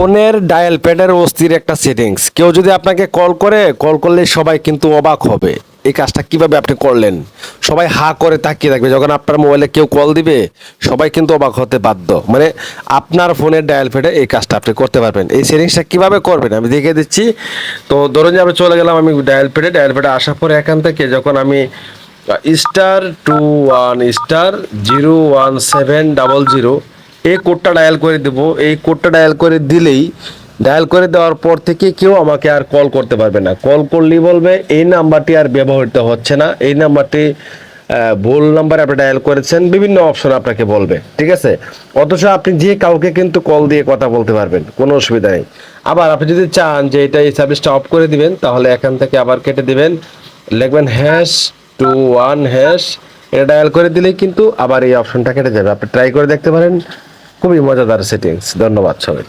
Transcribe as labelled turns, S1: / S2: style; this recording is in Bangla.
S1: ফোনের ডায়াল প্যাডের অস্থির একটা সেটিংস। কেউ যদি আপনাকে কল করে, কল করলে সবাই কিন্তু অবাক হবে এই কাজটা কিভাবে আপনি করলেন। সবাই হা করে তাকিয়ে থাকবে যখন আপনার মোবাইলে কেউ কল দিবে। সবাই কিন্তু অবাক হতে বাধ্য। মানে আপনার ফোনের ডায়াল প্যাডে এই কাজটা আপনি করতে পারবেন। এই সেটিংসটা কিভাবে করবেন আমি দেখিয়ে দিচ্ছি। তো ধরুন যে আমি চলে গেলাম আমি ডায়াল প্যাডে আসার পরে এখান থেকে যখন আমি *21*01700 এই কোডটা ডায়াল করে দেবো। এই কোডটা ডায়াল করে দিলেই, ডায়াল করে দেওয়ার পর থেকে কেউ আমাকে আর কল করতে পারবে না। কল করলেই বলবে এই নাম্বারটি আর ব্যবহৃত হচ্ছে না, এই নাম্বারটি ভুল নাম্বার আপনি ডায়াল করেছেন, বিভিন্ন অপশন আপনাকে বলবে, ঠিক আছে। অথচ আপনি যে কাউকে কিন্তু কল দিয়ে কথা বলতে পারবেন, কোনো অসুবিধা নেই। আবার আপনি যদি চান যে এই সার্ভিসটা অফ করে দিবেন, তাহলে এখান থেকে আবার কেটে দিবেন, লিখবেন #21#, এটা ডায়াল করে দিলেই কিন্তু আবার এই অপশনটা কেটে যাবে। আপনি ট্রাই করে দেখতে পারেন, খুবই মজাদার সেটিংস। ধন্যবাদ সবাই।